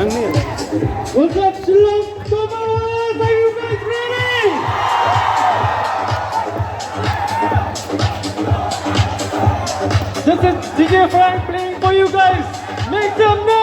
What's up, Shillong Commerce? Are you guys ready? This is DJ Frank playing for you guys. Make some noise!